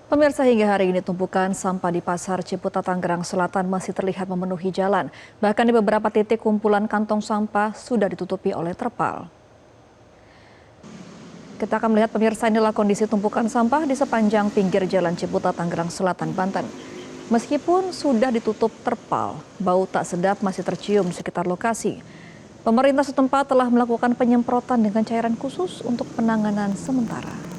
Pemirsa, hingga hari ini tumpukan sampah di Pasar Ciputat, Tangerang Selatan masih terlihat memenuhi jalan. Bahkan di beberapa titik kumpulan kantong sampah sudah ditutupi oleh terpal. Kita akan melihat, pemirsa, inilah kondisi tumpukan sampah di sepanjang pinggir Jalan Ciputat, Tangerang Selatan, Banten. Meskipun sudah ditutup terpal, bau tak sedap masih tercium di sekitar lokasi. Pemerintah setempat telah melakukan penyemprotan dengan cairan khusus untuk penanganan sementara.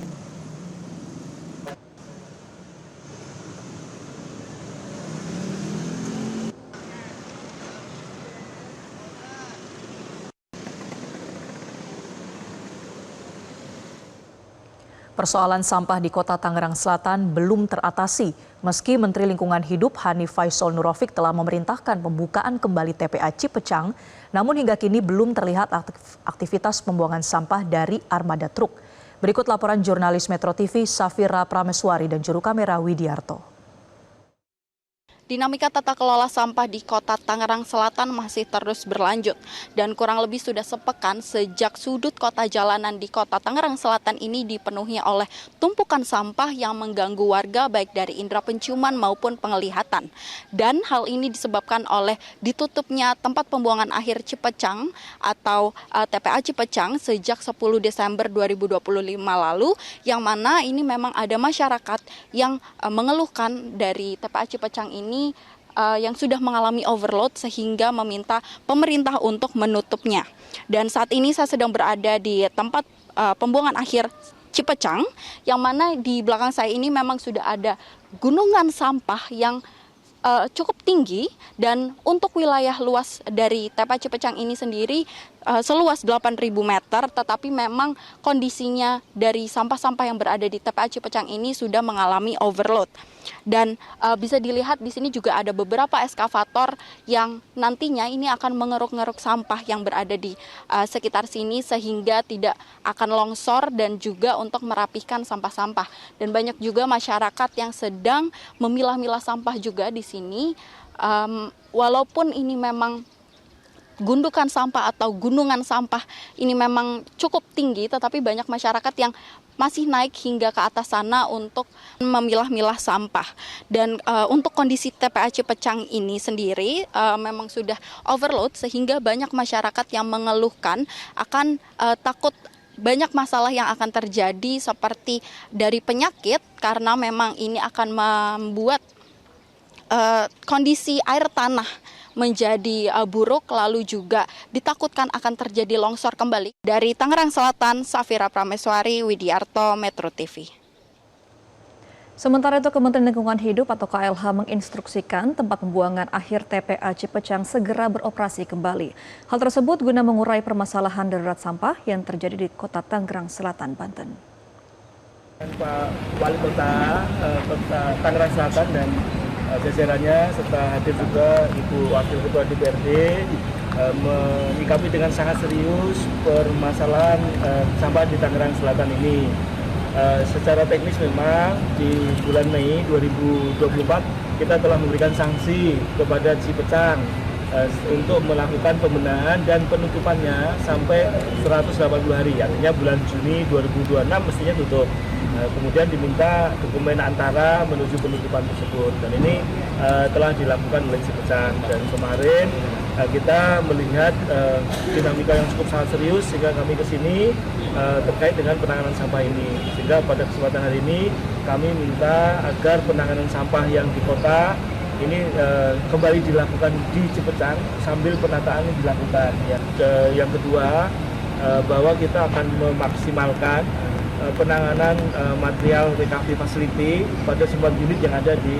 Persoalan sampah di Kota Tangerang Selatan belum teratasi, meski Menteri Lingkungan Hidup Hanif Faisal Nurrofik telah memerintahkan pembukaan kembali TPA Cipecang, namun hingga kini belum terlihat aktivitas pembuangan sampah dari armada truk. Berikut laporan jurnalis Metro TV Safira Prameswari dan juru kamera Widiarto. Dinamika tata kelola sampah di Kota Tangerang Selatan masih terus berlanjut dan kurang lebih sudah sepekan sejak sudut kota jalanan di Kota Tangerang Selatan ini dipenuhi oleh tumpukan sampah yang mengganggu warga baik dari indera penciuman maupun penglihatan. Dan hal ini disebabkan oleh ditutupnya tempat pembuangan akhir Cipecang atau TPA Cipecang sejak 10 Desember 2025 lalu, yang mana ini memang ada masyarakat yang mengeluhkan dari TPA Cipecang ini yang sudah mengalami overload sehingga meminta pemerintah untuk menutupnya. Dan saat ini saya sedang berada di tempat pembuangan akhir Cipecang, yang mana di belakang saya ini memang sudah ada gunungan sampah yang cukup tinggi, dan untuk wilayah luas dari TPA Cipecang ini sendiri seluas 8.000 meter, tetapi memang kondisinya dari sampah-sampah yang berada di TPA Cipecang ini sudah mengalami overload. Dan bisa dilihat di sini juga ada beberapa eskavator yang nantinya ini akan mengeruk-ngeruk sampah yang berada di sekitar sini sehingga tidak akan longsor dan juga untuk merapihkan sampah-sampah. Dan banyak juga masyarakat yang sedang memilah-milah sampah juga di sini. Walaupun ini memang gundukan sampah atau gunungan sampah ini memang cukup tinggi, tetapi banyak masyarakat yang masih naik hingga ke atas sana untuk memilah-milah sampah. Dan untuk kondisi TPA Cipecang ini sendiri memang sudah overload sehingga banyak masyarakat yang mengeluhkan akan takut banyak masalah yang akan terjadi seperti dari penyakit, karena memang ini akan membuat kondisi air tanah menjadi buruk, lalu juga ditakutkan akan terjadi longsor kembali. Dari Tangerang Selatan, Safira Prameswari, Widiarto, Metro TV. Sementara itu, Kementerian Lingkungan Hidup atau KLH menginstruksikan tempat pembuangan akhir TPA Cipecang segera beroperasi kembali. Hal tersebut guna mengurai permasalahan darurat sampah yang terjadi di Kota Tangerang Selatan, Banten. Pak Wali Kota Tangerang Selatan dan jajarannya serta hadir juga Ibu Wakil Ketua DPRD menyikapi dengan sangat serius permasalahan sampah di Tangerang Selatan ini. Secara teknis memang di bulan Mei 2024 kita telah memberikan sanksi kepada Cipecang untuk melakukan pembenahan dan penutupannya sampai 180 hari, artinya bulan Juni 2026 mestinya tutup. Kemudian diminta dokumen antara menuju penutupan tersebut, dan ini telah dilakukan oleh Cipecang. Dan kemarin kita melihat dinamika yang cukup sangat serius sehingga kami ke sini terkait dengan penanganan sampah ini. Sehingga pada kesempatan hari ini kami minta agar penanganan sampah yang di kota ini kembali dilakukan di Cipecang sambil penataan dilakukan. Yang kedua, bahwa kita akan memaksimalkan penanganan material recovery facility pada semua unit yang ada di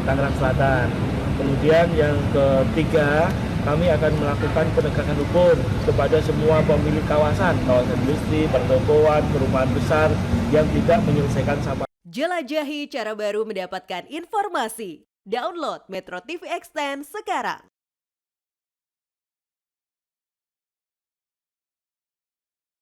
Tangerang Selatan. Kemudian yang ketiga, kami akan melakukan penegakan hukum kepada semua pemilik kawasan industri, pertokoan, perumahan besar yang tidak menyelesaikan sampah. Jelajahi cara baru mendapatkan informasi. Download Metro TV Extend sekarang.